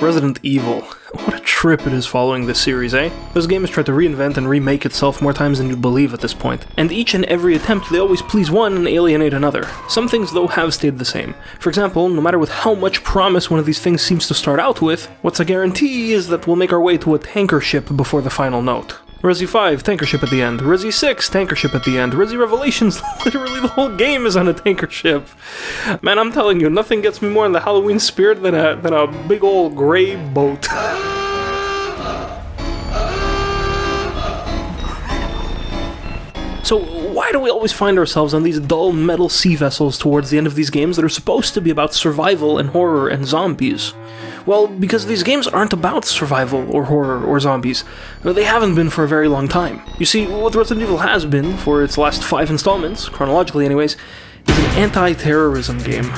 Resident Evil. What a trip it is following this series, eh? This game has tried to reinvent and remake itself more times than you'd believe at this point. And each and every attempt, they always please one and alienate another. Some things, though, have stayed the same. For example, no matter with how much promise one of these things seems to start out with, what's a guarantee is that we'll make our way to a tanker ship before the final note. Resi 5, tanker ship at the end. Resi 6, tanker ship at the end. Resi Revelations, literally the whole game is on a tanker ship. Man, I'm telling you, nothing gets me more in the Halloween spirit than a big old gray boat. So why do we always find ourselves on these dull metal sea vessels towards the end of these games that are supposed to be about survival and horror and zombies? Well, because these games aren't about survival or horror or zombies. They haven't been for a very long time. You see, what Resident Evil has been, for its last 5 installments, chronologically anyways, is an anti-terrorism game.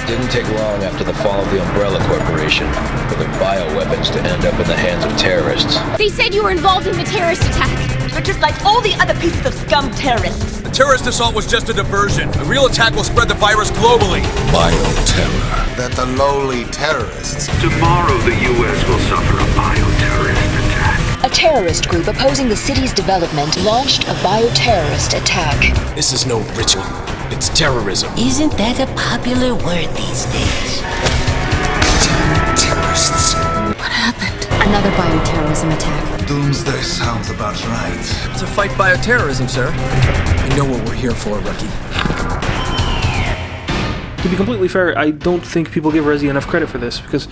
Didn't take long after the fall of the Umbrella Corporation for their bioweapons to end up in the hands of terrorists. They said you were involved in the terrorist attack. You're just like all the other pieces of scum terrorists. The terrorist assault was just a diversion. The real attack will spread the virus globally. Bioterror. That the lowly terrorists. Tomorrow the U.S. will suffer a bioterrorist attack. A terrorist group opposing the city's development launched a bioterrorist attack. This is no ritual. It's terrorism. Isn't that a popular word these days? Terrorists. What happened? Another bioterrorism attack. Doomsday sounds about right. To fight bioterrorism, sir. You know what we're here for, rookie. To be completely fair, I don't think people give Resi enough credit for this, because,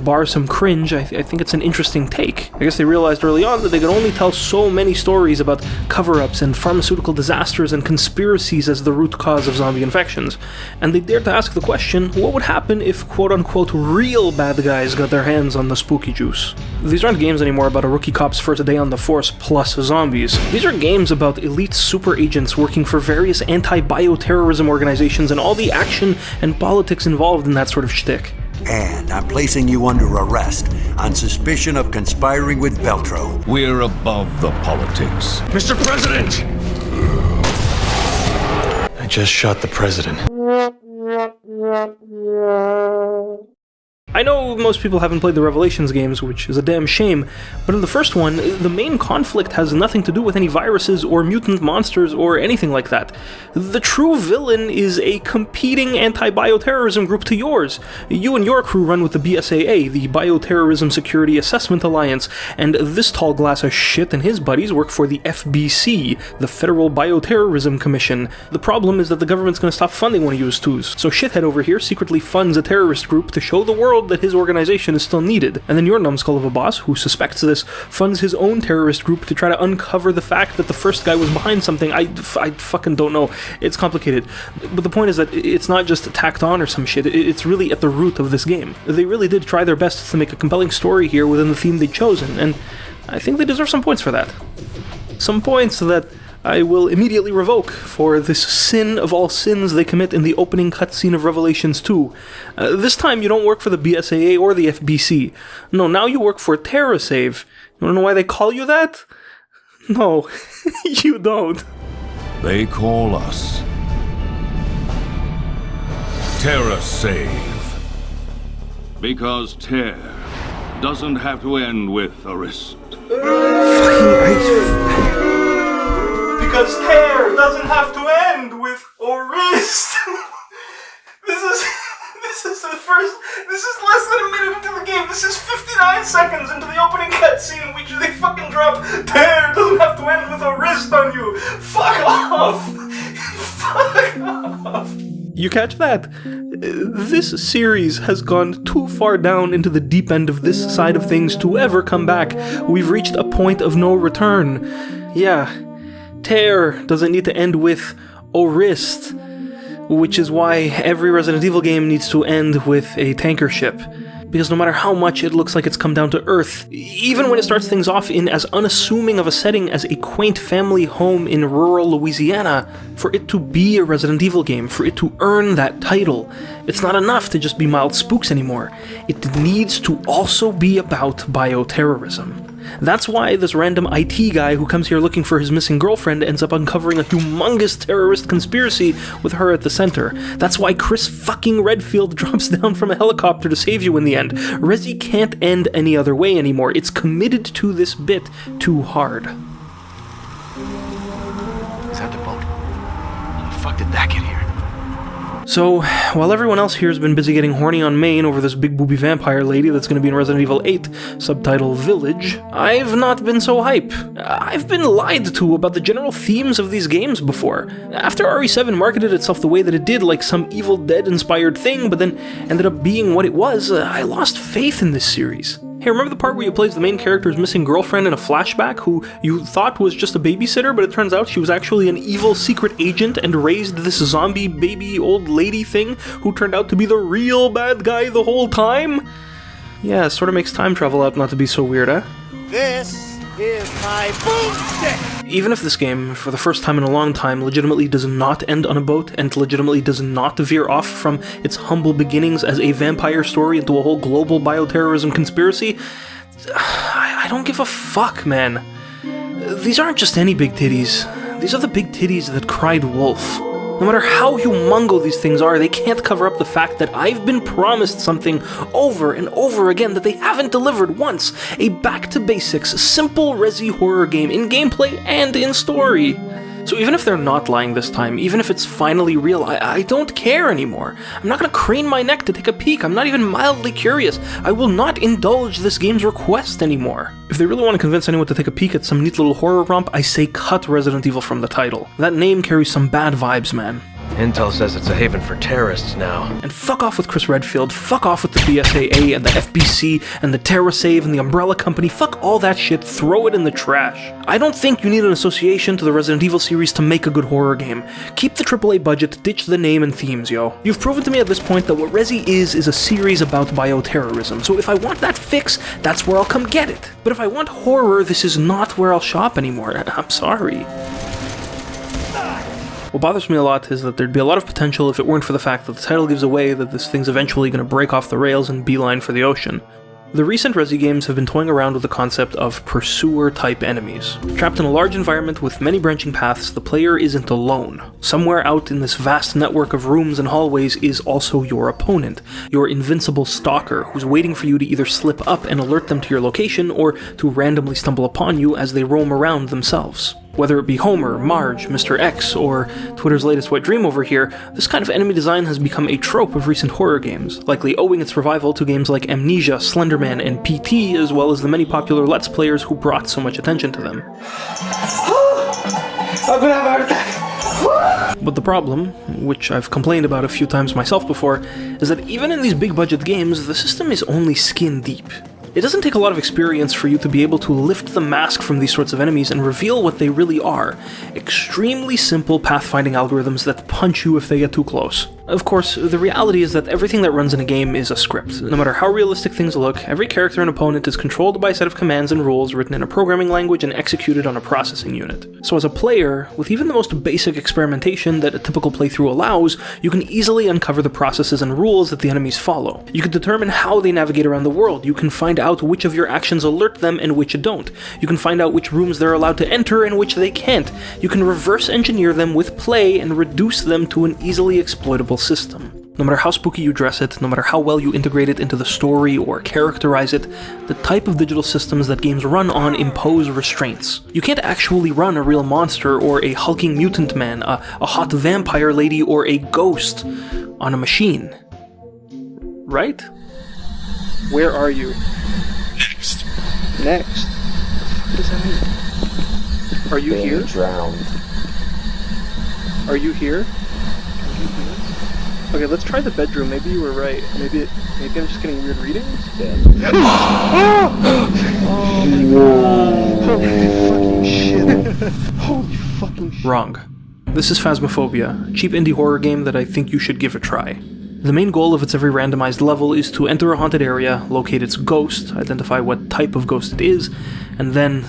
bar some cringe, I think it's an interesting take. I guess they realized early on that they could only tell so many stories about cover-ups and pharmaceutical disasters and conspiracies as the root cause of zombie infections, and they dared to ask the question, what would happen if quote-unquote real bad guys got their hands on the spooky juice? These aren't games anymore about a rookie cop's first day on the force plus zombies. These are games about elite super agents working for various anti-bioterrorism organizations and all the action and politics involved in that sort of shtick. And I'm placing you under arrest on suspicion of conspiring with Veltro. We're above the politics. Mr. President! I just shot the president. I know most people haven't played the Revelations games, which is a damn shame, but in the first one, the main conflict has nothing to do with any viruses or mutant monsters or anything like that. The true villain is a competing anti-bioterrorism group to yours. You and your crew run with the BSAA, the Bioterrorism Security Assessment Alliance, and this tall glass of shit and his buddies work for the FBC, the Federal Bioterrorism Commission. The problem is that the government's gonna stop funding one of you twos, so shithead over here secretly funds a terrorist group to show the world that his organization is still needed, and then your numbskull of a boss, who suspects this, funds his own terrorist group to try to uncover the fact that the first guy was behind something. I fucking don't know. It's complicated. But the point is that it's not just tacked on or some shit, it's really at the root of this game. They really did try their best to make a compelling story here within the theme they'd chosen, and I think they deserve some points for that. Some points that I will immediately revoke for this sin of all sins they commit in the opening cutscene of Revelations 2. This time you don't work for the BSAA or the FBC. No, now you work for TerraSave. You wanna know why they call you that? No, you don't. They call us TerraSave. Because Terra doesn't have to end with Orist. Because Terror doesn't have to end with Orist. This is less than a minute into the game. This is 59 seconds into the opening cutscene, which they fucking drop Terror doesn't have to end with Orist on you. Fuck off. Fuck off. You catch that? This series has gone too far down into the deep end of this side of things to ever come back. We've reached a point of no return. Yeah. Terror doesn't need to end with Orist, which is why every Resident Evil game needs to end with a tanker ship. Because no matter how much it looks like it's come down to earth, even when it starts things off in as unassuming of a setting as a quaint family home in rural Louisiana, for it to be a Resident Evil game, for it to earn that title, it's not enough to just be mild spooks anymore. It needs to also be about bioterrorism. That's why this random IT guy who comes here looking for his missing girlfriend ends up uncovering a humongous terrorist conspiracy with her at the center. That's why Chris fucking Redfield drops down from a helicopter to save you in the end. Resi can't end any other way anymore. It's committed to this bit too hard. Is that the boat? How the fuck did that get here? So, while everyone else here has been busy getting horny on Maine over this big booby vampire lady that's going to be in Resident Evil 8, subtitle Village, I've not been so hype. I've been lied to about the general themes of these games before. After RE7 marketed itself the way that it did, like some Evil Dead-inspired thing, but then ended up being what it was, I lost faith in this series. Hey, remember the part where you play the main character's missing girlfriend in a flashback who you thought was just a babysitter, but it turns out she was actually an evil secret agent and raised this zombie baby old lady thing who turned out to be the real bad guy the whole time? Yeah, it sort of makes time travel out not to be so weird, huh? This is my boomstick! Even if this game, for the first time in a long time, legitimately does not end on a boat and legitimately does not veer off from its humble beginnings as a vampire story into a whole global bioterrorism conspiracy, I don't give a fuck, man. These aren't just any big titties. These are the big titties that cried wolf. No matter how humongo these things are, they can't cover up the fact that I've been promised something over and over again that they haven't delivered once. A back-to-basics, simple Resi horror game in gameplay and in story. So even if they're not lying this time, even if it's finally real, I don't care anymore. I'm not gonna crane my neck to take a peek. I'm not even mildly curious. I will not indulge this game's request anymore. If they really want to convince anyone to take a peek at some neat little horror romp, I say cut Resident Evil from the title. That name carries some bad vibes, man. Intel says it's a haven for terrorists now. And fuck off with Chris Redfield, fuck off with the BSAA and the FBC and the TerraSave and the Umbrella Company, fuck all that shit, throw it in the trash. I don't think you need an association to the Resident Evil series to make a good horror game. Keep the AAA budget, ditch the name and themes, yo. You've proven to me at this point that what Resi is a series about bioterrorism, so if I want that fix, that's where I'll come get it. But if I want horror, this is not where I'll shop anymore. I'm sorry. What bothers me a lot is that there'd be a lot of potential if it weren't for the fact that the title gives away that this thing's eventually going to break off the rails and beeline for the ocean. The recent Resi games have been toying around with the concept of pursuer-type enemies. Trapped in a large environment with many branching paths, the player isn't alone. Somewhere out in this vast network of rooms and hallways is also your opponent, your invincible stalker, who's waiting for you to either slip up and alert them to your location, or to randomly stumble upon you as they roam around themselves. Whether it be Homer, Marge, Mr. X, or Twitter's latest wet dream over here, this kind of enemy design has become a trope of recent horror games, likely owing its revival to games like Amnesia, Slenderman, and PT, as well as the many popular Let's Players who brought so much attention to them. I'm gonna have a heart attack! But the problem, which I've complained about a few times myself before, is that even in these big budget games, the system is only skin deep. It doesn't take a lot of experience for you to be able to lift the mask from these sorts of enemies and reveal what they really are. Extremely simple pathfinding algorithms that punch you if they get too close. Of course, the reality is that everything that runs in a game is a script. No matter how realistic things look, every character and opponent is controlled by a set of commands and rules written in a programming language and executed on a processing unit. So as a player, with even the most basic experimentation that a typical playthrough allows, you can easily uncover the processes and rules that the enemies follow. You can determine how they navigate around the world. You can find out which of your actions alert them and which don't. You can find out which rooms they're allowed to enter and which they can't. You can reverse engineer them with play and reduce them to an easily exploitable system. No matter how spooky you dress it, no matter how well you integrate it into the story or characterize it, the type of digital systems that games run on impose restraints. You can't actually run a real monster or a hulking mutant man, a hot vampire lady, or a ghost on a machine. Right? Where are you? Next. Next? What does that mean? Are you here? Drowned. Are you here? Okay, let's try the bedroom. Maybe you were right. Maybe I'm just getting weird readings. Oh my god! Holy fucking shit! Holy fucking shit! Wrong. This is Phasmophobia, a cheap indie horror game that I think you should give a try. The main goal of its every randomized level is to enter a haunted area, locate its ghost, identify what type of ghost it is, and then,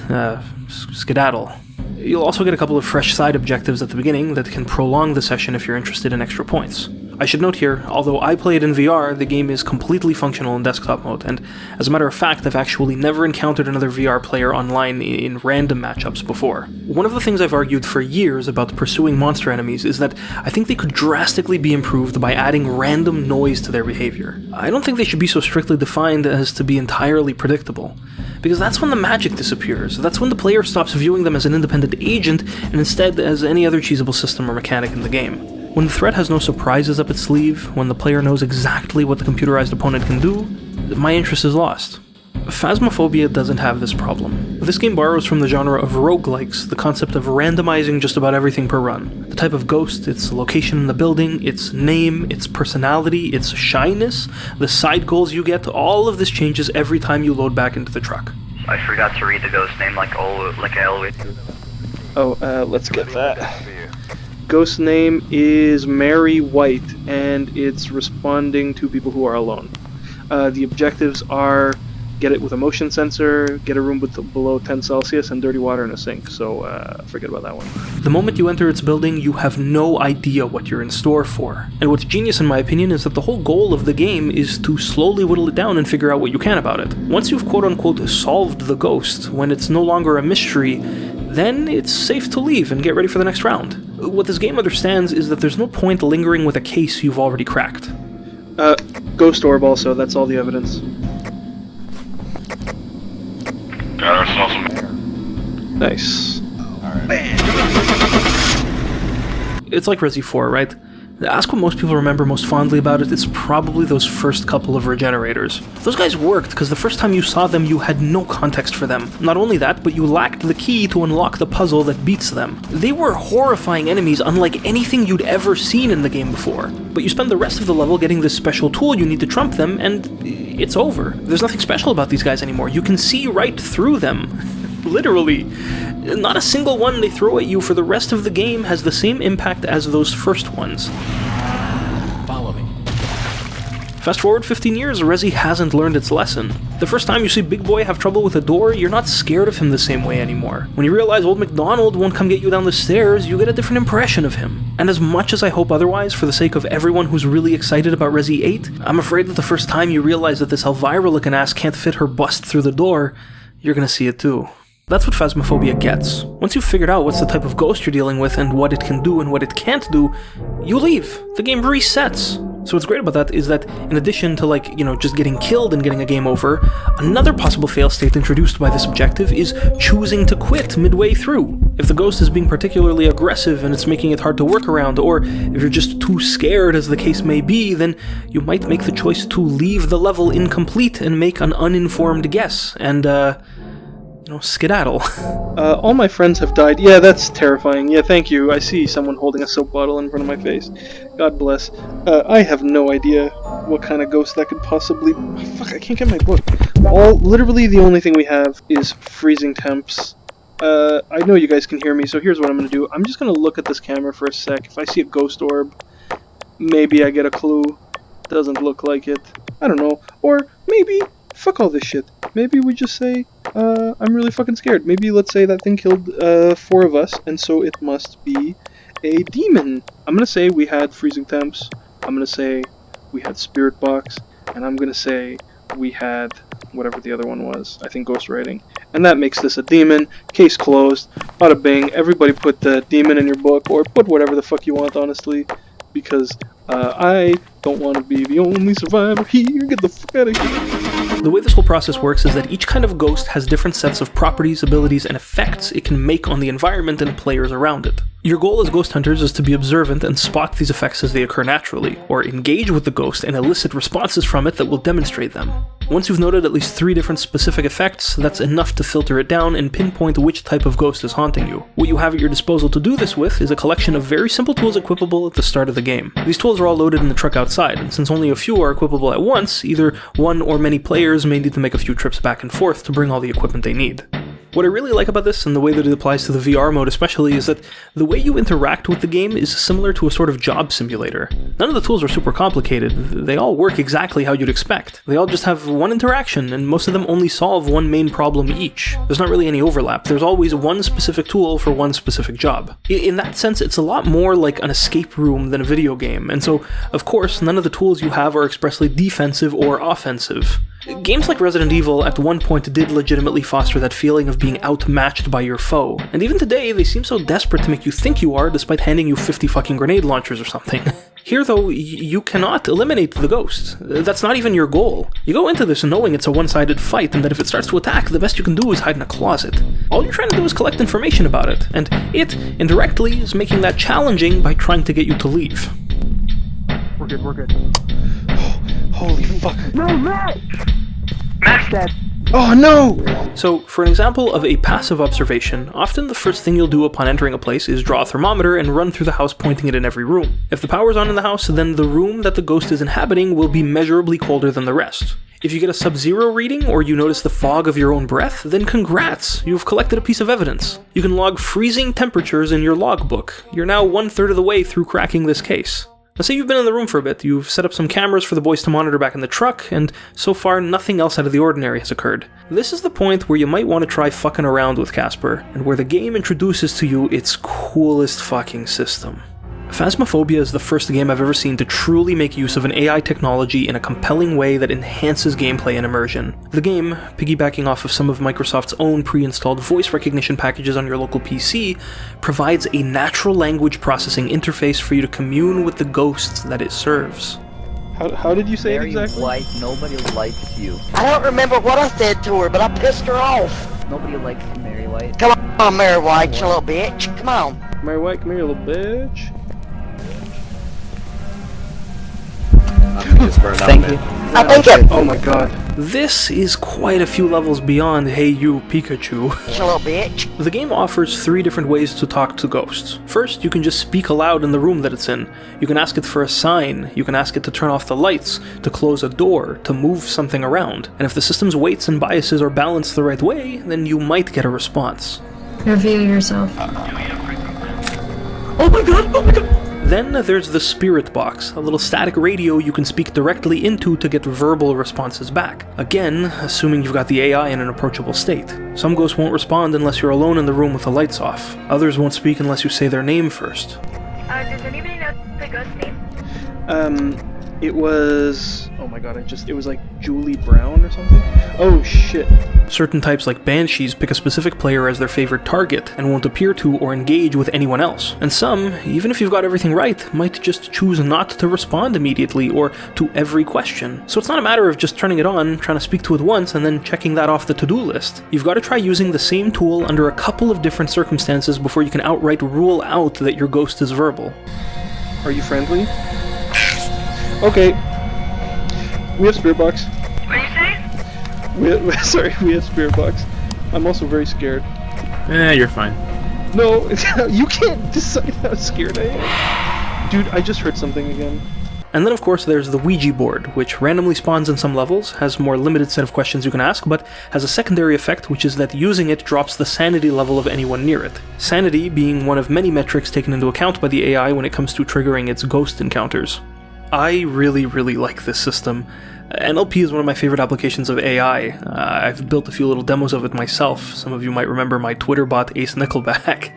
skedaddle. You'll also get a couple of fresh side objectives at the beginning that can prolong the session if you're interested in extra points. I should note here, although I play it in VR, the game is completely functional in desktop mode, and as a matter of fact, I've actually never encountered another VR player online in random matchups before. One of the things I've argued for years about pursuing monster enemies is that I think they could drastically be improved by adding random noise to their behavior. I don't think they should be so strictly defined as to be entirely predictable, because that's when the magic disappears. That's when the player stops viewing them as an independent agent and instead as any other cheesable system or mechanic in the game. When the threat has no surprises up its sleeve, when the player knows exactly what the computerized opponent can do, my interest is lost. Phasmophobia doesn't have this problem. This game borrows from the genre of roguelikes, the concept of randomizing just about everything per run. The type of ghost, its location in the building, its name, its personality, its shyness, the side goals you get, all of this changes every time you load back into the truck. I forgot to read the ghost name like I always do. Oh, let's get that. Ghost name is Mary White, and it's responding to people who are alone. The objectives are get it with a motion sensor, get a room with below 10 Celsius, and dirty water in a sink, so forget about that one. The moment you enter its building, you have no idea what you're in store for. And what's genius in my opinion is that the whole goal of the game is to slowly whittle it down and figure out what you can about it. Once you've quote-unquote solved the ghost, when it's no longer a mystery, then it's safe to leave and get ready for the next round. What this game understands is that there's no point lingering with a case you've already cracked. Ghost orb also, that's all the evidence. Got ourselves some... Nice. It's like Resi 4, right? Ask what most people remember most fondly about it, it's probably those first couple of regenerators. Those guys worked because the first time you saw them you had no context for them. Not only that, but you lacked the key to unlock the puzzle that beats them. They were horrifying enemies unlike anything you'd ever seen in the game before. But you spend the rest of the level getting this special tool you need to trump them, and it's over. There's nothing special about these guys anymore. You can see right through them. Literally. Not a single one they throw at you for the rest of the game has the same impact as those first ones. Follow me. Fast forward 15 years, Resi hasn't learned its lesson. The first time you see Big Boy have trouble with a door, you're not scared of him the same way anymore. When you realize Old MacDonald won't come get you down the stairs, you get a different impression of him. And as much as I hope otherwise, for the sake of everyone who's really excited about Resi 8, I'm afraid that the first time you realize that this Elvira-looking ass can't fit her bust through the door, you're gonna see it too. That's what Phasmophobia gets. Once you've figured out what's the type of ghost you're dealing with and what it can do and what it can't do, you leave. The game resets. So what's great about that is that in addition to just getting killed and getting a game over, another possible fail state introduced by this objective is choosing to quit midway through. If the ghost is being particularly aggressive and it's making it hard to work around, or if you're just too scared as the case may be, then you might make the choice to leave the level incomplete and make an uninformed guess, and skedaddle. All my friends have died. Yeah, that's terrifying. Yeah, thank you. I see someone holding a soap bottle in front of my face. God bless. I have no idea what kind of ghost that could possibly... Oh, fuck, I can't get my book. Literally the only thing we have is freezing temps. I know you guys can hear me, so here's what I'm going to do. I'm just going to look at this camera for a sec. If I see a ghost orb, maybe I get a clue. Doesn't look like it. I don't know. Or maybe... Fuck all this shit. Maybe we just say, I'm really fucking scared. Maybe let's say that thing killed 4 of us, and so it must be a demon. I'm gonna say we had freezing temps. I'm gonna say we had spirit box, and I'm gonna say we had whatever the other one was. I think ghost writing. And that makes this a demon. Case closed. Bada bing. Everybody put the demon in your book, or put whatever the fuck you want, honestly, because I don't want to be the only survivor here. Get the fuck out of here. The way this whole process works is that each kind of ghost has different sets of properties, abilities, and effects it can make on the environment and players around it. Your goal as ghost hunters is to be observant and spot these effects as they occur naturally, or engage with the ghost and elicit responses from it that will demonstrate them. Once you've noted at least 3 different specific effects, that's enough to filter it down and pinpoint which type of ghost is haunting you. What you have at your disposal to do this with is a collection of very simple tools equipable at the start of the game. These tools are all loaded in the truck outside, and since only a few are equipable at once, either one or many players may need to make a few trips back and forth to bring all the equipment they need. What I really like about this, and the way that it applies to the VR mode especially, is that the way you interact with the game is similar to a sort of job simulator. None of the tools are super complicated, they all work exactly how you'd expect. They all just have one interaction, and most of them only solve one main problem each. There's not really any overlap, there's always one specific tool for one specific job. In that sense, it's a lot more like an escape room than a video game, and so, of course, none of the tools you have are expressly defensive or offensive. Games like Resident Evil at one point did legitimately foster that feeling of being outmatched by your foe, and even today they seem so desperate to make you think you are despite handing you 50 fucking grenade launchers or something. Here though, you cannot eliminate the ghost. That's not even your goal. You go into this knowing it's a one-sided fight and that if it starts to attack, the best you can do is hide in a closet. All you're trying to do is collect information about it, and it, indirectly, is making that challenging by trying to get you to leave. We're good. Holy fuck. No, Max! Max dead. Oh no! So, for an example of a passive observation, often the first thing you'll do upon entering a place is draw a thermometer and run through the house pointing it in every room. If the power's on in the house, then the room that the ghost is inhabiting will be measurably colder than the rest. If you get a sub-zero reading, or you notice the fog of your own breath, then congrats, you've collected a piece of evidence. You can log freezing temperatures in your logbook. You're now 1/3 of the way through cracking this case. Now say you've been in the room for a bit, you've set up some cameras for the boys to monitor back in the truck, and so far nothing else out of the ordinary has occurred. This is the point where you might want to try fucking around with Casper, and where the game introduces to you its coolest fucking system. Phasmophobia is the first game I've ever seen to truly make use of an AI technology in a compelling way that enhances gameplay and immersion. The game, piggybacking off of some of Microsoft's own pre-installed voice recognition packages on your local PC, provides a natural language processing interface for you to commune with the ghosts that it serves. How did you say it exactly? White, nobody likes you. I don't remember what I said to her, but I pissed her off. Nobody likes you, Mary White. Come on, Mary White, you little bitch. Come on. Mary White, come here, you little bitch. Thank you. I think it. Oh my god. This is quite a few levels beyond Hey You, Pikachu. You little bitch. The game offers 3 different ways to talk to ghosts. First, you can just speak aloud in the room that it's in. You can ask it for a sign, you can ask it to turn off the lights, to close a door, to move something around. And if the system's weights and biases are balanced the right way, then you might get a response. Reveal yourself. Oh my god! Then there's the spirit box, a little static radio you can speak directly into to get verbal responses back. Again, assuming you've got the AI in an approachable state. Some ghosts won't respond unless you're alone in the room with the lights off. Others won't speak unless you say their name first. Does anybody know the ghost's name? It was... Oh my god, it was like Julie Brown or something? Oh shit. Certain types like Banshees pick a specific player as their favorite target and won't appear to or engage with anyone else. And some, even if you've got everything right, might just choose not to respond immediately or to every question. So it's not a matter of just turning it on, trying to speak to it once, and then checking that off the to-do list. You've got to try using the same tool under a couple of different circumstances before you can outright rule out that your ghost is verbal. Are you friendly? Okay. We have spirit box. What are you saying? We have spirit box. I'm also very scared. You're fine. No, you can't decide how scared I am. Dude, I just heard something again. And then of course there's the Ouija board, which randomly spawns in some levels, has a more limited set of questions you can ask, but has a secondary effect, which is that using it drops the sanity level of anyone near it. Sanity being one of many metrics taken into account by the AI when it comes to triggering its ghost encounters. I really like this system. NLP is one of my favorite applications of AI. I've built a few little demos of it myself. Some of you might remember my Twitter bot Ace Nickelback.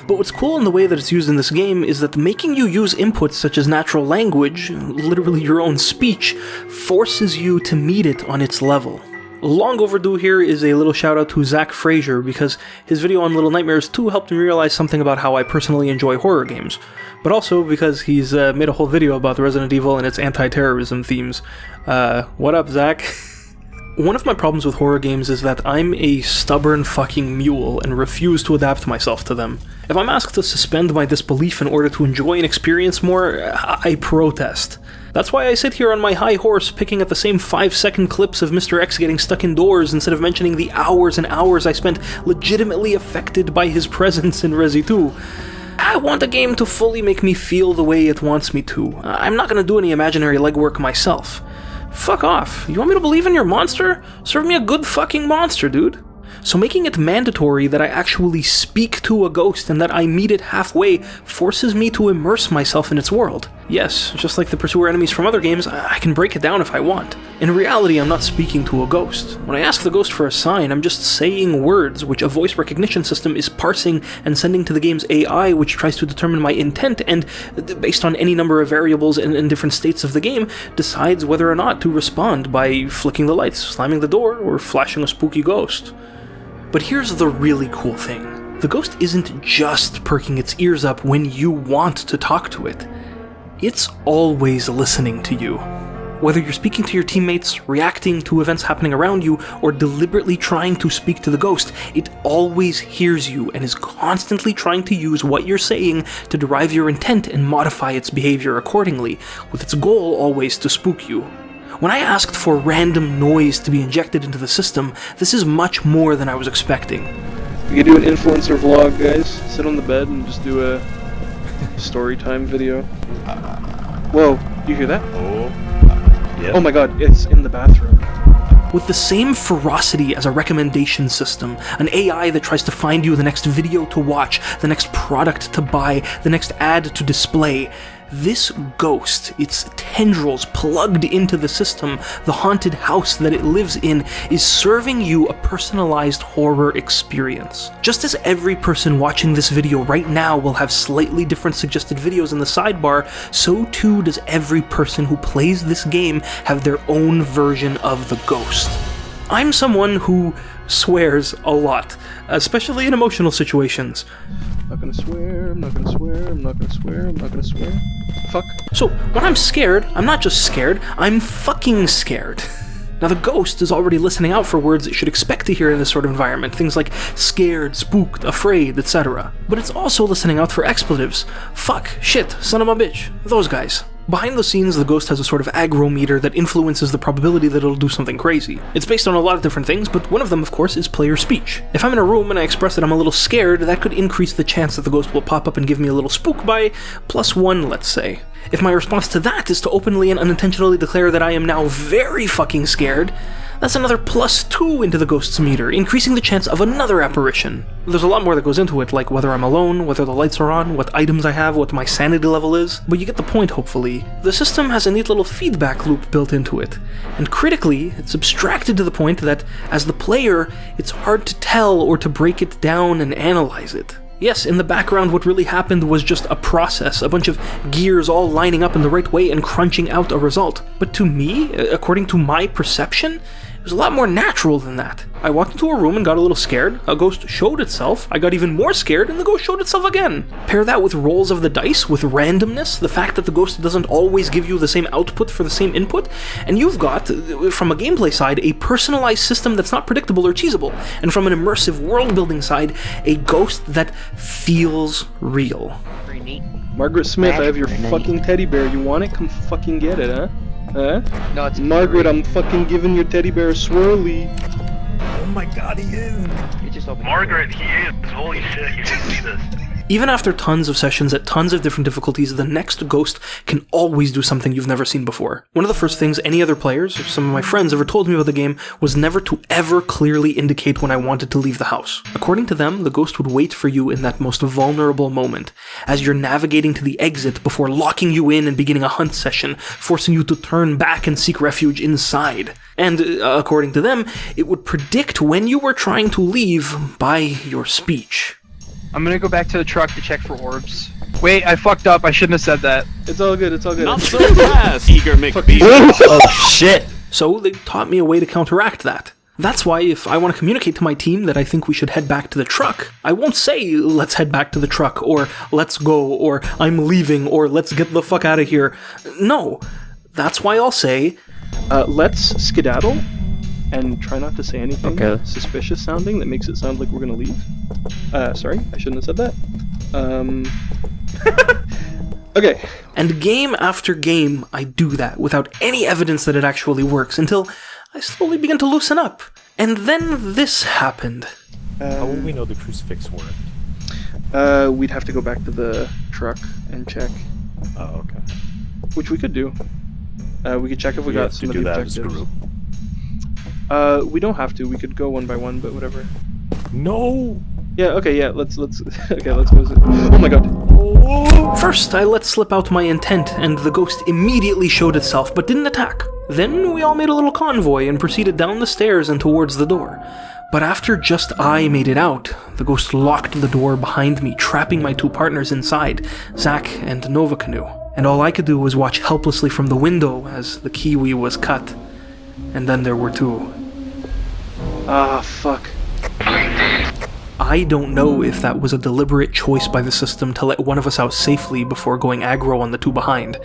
But what's cool in the way that it's used in this game is that making you use inputs such as natural language, literally your own speech, forces you to meet it on its level. Long overdue here is a little shout out to Zach Frazier, because his video on Little Nightmares 2 helped me realize something about how I personally enjoy horror games, but also because he's made a whole video about the Resident Evil and its anti-terrorism themes. What up, Zach? One of my problems with horror games is that I'm a stubborn fucking mule and refuse to adapt myself to them. If I'm asked to suspend my disbelief in order to enjoy and experience more, I protest. That's why I sit here on my high horse picking at the same 5-second clips of Mr. X getting stuck indoors instead of mentioning the hours and hours I spent legitimately affected by his presence in Resi 2. I want a game to fully make me feel the way it wants me to. I'm not gonna do any imaginary legwork myself. Fuck off. You want me to believe in your monster? Serve me a good fucking monster, dude. So making it mandatory that I actually speak to a ghost and that I meet it halfway forces me to immerse myself in its world. Yes, just like the pursuer enemies from other games, I can break it down if I want. In reality, I'm not speaking to a ghost. When I ask the ghost for a sign, I'm just saying words which a voice recognition system is parsing and sending to the game's AI, which tries to determine my intent and, based on any number of variables in different states of the game, decides whether or not to respond by flicking the lights, slamming the door, or flashing a spooky ghost. But here's the really cool thing. The ghost isn't just perking its ears up when you want to talk to it. It's always listening to you. Whether you're speaking to your teammates, reacting to events happening around you, or deliberately trying to speak to the ghost, it always hears you and is constantly trying to use what you're saying to derive your intent and modify its behavior accordingly, with its goal always to spook you. When I asked for random noise to be injected into the system, this is much more than I was expecting. We could do an influencer vlog, guys. Sit on the bed and just do a story time video. Whoa, you hear that? Yep. Oh my god, it's in the bathroom. With the same ferocity as a recommendation system, an AI that tries to find you the next video to watch, the next product to buy, the next ad to display, this ghost, its tendrils plugged into the system, the haunted house that it lives in, is serving you a personalized horror experience. Just as every person watching this video right now will have slightly different suggested videos in the sidebar, so too does every person who plays this game have their own version of the ghost. I'm someone who swears a lot, especially in emotional situations. I'm not gonna swear, I'm not gonna swear, I'm not gonna swear, I'm not gonna swear. Fuck. So, when I'm scared, I'm not just scared, I'm fucking scared. Now the ghost is already listening out for words it should expect to hear in this sort of environment, things like scared, spooked, afraid, etc. But it's also listening out for expletives. Fuck, shit, son of a bitch, those guys. Behind the scenes, the ghost has a sort of aggro meter that influences the probability that it'll do something crazy. It's based on a lot of different things, but one of them, of course, is player speech. If I'm in a room and I express that I'm a little scared, that could increase the chance that the ghost will pop up and give me a little spook by +1, let's say. If my response to that is to openly and unintentionally declare that I am now very fucking scared, that's another +2 into the ghost's meter, increasing the chance of another apparition. There's a lot more that goes into it, like whether I'm alone, whether the lights are on, what items I have, what my sanity level is, but you get the point, hopefully. The system has a neat little feedback loop built into it, and critically, it's abstracted to the point that, as the player, it's hard to tell or to break it down and analyze it. Yes, in the background what really happened was just a process, a bunch of gears all lining up in the right way and crunching out a result. But to me, according to my perception, it was a lot more natural than that. I walked into a room and got a little scared, a ghost showed itself, I got even more scared, and the ghost showed itself again. Pair that with rolls of the dice, with randomness, the fact that the ghost doesn't always give you the same output for the same input, and you've got, from a gameplay side, a personalized system that's not predictable or cheesable, and from an immersive world-building side, a ghost that feels real. Margaret Smith, I have your fucking teddy bear. You want it? Come fucking get it, huh? Huh? No, it's Margaret, I'm fucking giving your teddy bear a swirly. Oh my god, he is! He just opened Margaret, he is! Holy shit, you didn't see this. Even after tons of sessions at tons of different difficulties, the next ghost can always do something you've never seen before. One of the first things any other players, or some of my friends, ever told me about the game was never to ever clearly indicate when I wanted to leave the house. According to them, the ghost would wait for you in that most vulnerable moment, as you're navigating to the exit before locking you in and beginning a hunt session, forcing you to turn back and seek refuge inside. And, according to them, it would predict when you were trying to leave by your speech. I'm gonna go back to the truck to check for orbs. Wait, I fucked up. I shouldn't have said that. It's all good, it's all good. Not so fast, Eager McBean. Oh shit! So they taught me a way to counteract that. That's why if I want to communicate to my team that I think we should head back to the truck, I won't say, let's head back to the truck, or let's go, or I'm leaving, or let's get the fuck out of here. No. That's why I'll say, let's skedaddle, and try not to say anything suspicious sounding that makes it sound like we're gonna leave. Sorry, I shouldn't have said that. Okay. And game after game, I do that without any evidence that it actually works until I slowly begin to loosen up. And then this happened. How will we know the crucifix worked? We'd have to go back to the truck and check. Oh, okay. Which we could do. We could check if we got some of the objectives. We don't have to. We could go one by one, but whatever. No. Yeah. Okay. Yeah. Let's. Okay. Let's go. Oh my god. First, I let slip out my intent, and the ghost immediately showed itself, but didn't attack. Then we all made a little convoy and proceeded down the stairs and towards the door. But after just I made it out, the ghost locked the door behind me, trapping my two partners inside, Zach and Nova Canoe. And all I could do was watch helplessly from the window as the kiwi was cut. And then there were two. Ah, fuck. I don't know if that was a deliberate choice by the system to let one of us out safely before going aggro on the two behind.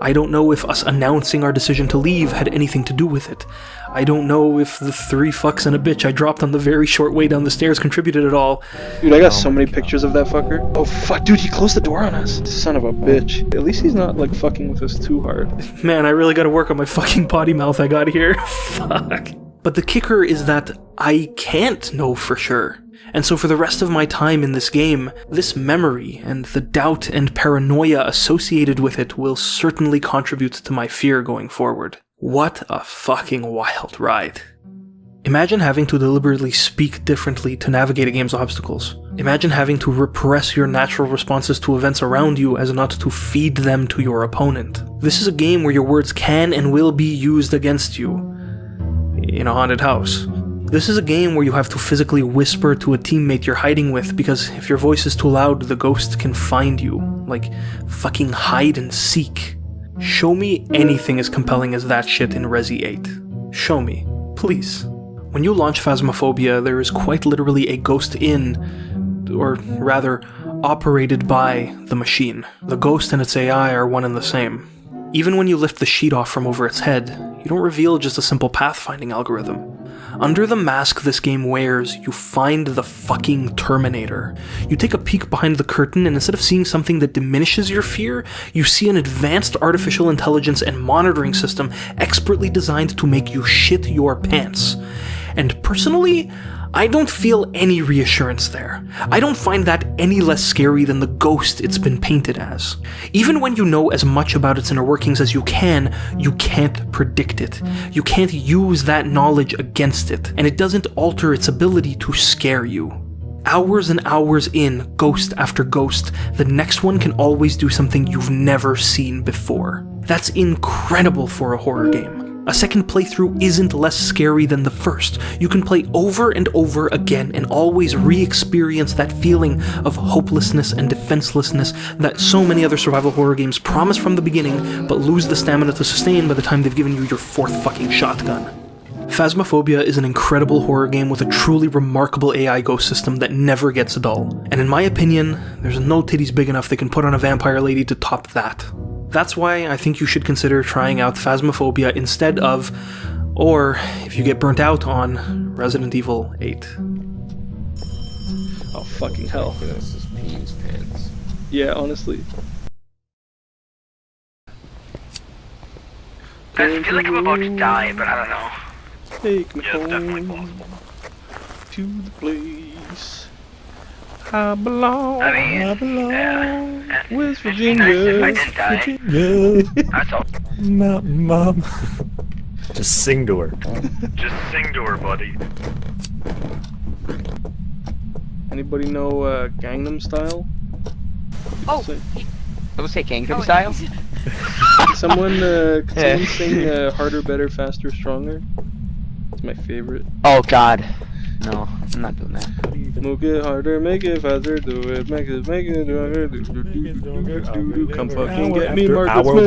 I don't know if us announcing our decision to leave had anything to do with it. I don't know if the 3 fucks and a bitch I dropped on the very short way down the stairs contributed at all. Dude, I got so many pictures of that fucker. Oh fuck, dude, he closed the door on us. Son of a bitch. At least he's not, like, fucking with us too hard. Man, I really gotta work on my fucking potty mouth I got here. Fuck. But the kicker is that I can't know for sure. And so for the rest of my time in this game, this memory and the doubt and paranoia associated with it will certainly contribute to my fear going forward. What a fucking wild ride. Imagine having to deliberately speak differently to navigate a game's obstacles. Imagine having to repress your natural responses to events around you as not to feed them to your opponent. This is a game where your words can and will be used against you. In a haunted house. This is a game where you have to physically whisper to a teammate you're hiding with, because if your voice is too loud, the ghost can find you. Like, fucking hide and seek. Show me anything as compelling as that shit in Resi 8. Show me. Please. When you launch Phasmophobia, there is quite literally a ghost in, or rather, operated by the machine. The ghost and its AI are one and the same. Even when you lift the sheet off from over its head, you don't reveal just a simple pathfinding algorithm. Under the mask this game wears, you find the fucking Terminator. You take a peek behind the curtain, and instead of seeing something that diminishes your fear, you see an advanced artificial intelligence and monitoring system expertly designed to make you shit your pants. And personally, I don't feel any reassurance there. I don't find that any less scary than the ghost it's been painted as. Even when you know as much about its inner workings as you can't predict it. You can't use that knowledge against it, and it doesn't alter its ability to scare you. Hours and hours in, ghost after ghost, the next one can always do something you've never seen before. That's incredible for a horror game. A second playthrough isn't less scary than the first. You can play over and over again and always re-experience that feeling of hopelessness and defenselessness that so many other survival horror games promise from the beginning, but lose the stamina to sustain by the time they've given you your 4th fucking shotgun. Phasmophobia is an incredible horror game with a truly remarkable AI ghost system that never gets dull. And in my opinion, there's no titties big enough they can put on a vampire lady to top that. That's why I think you should consider trying out Phasmophobia instead of, or if you get burnt out on, Resident Evil 8. Oh fucking hell. This is Pee's pants. Yeah, honestly. I feel like I'm about to die, but I don't know. Take me Yeah, it's definitely home possible. to the place I belong. I mean, West it'd be nice if I didn't die. Virginia. That's all. Mom. Just sing to her. Just sing to her, buddy. Anybody know Gangnam Style? Oh, I was say Gangnam Style. Could someone sing Harder, Better, Faster, Stronger? It's my favorite. Oh God, no, I'm not doing that. Make it harder, make it faster, do it, make it stronger, do. Come fucking get me, Margaret Smith.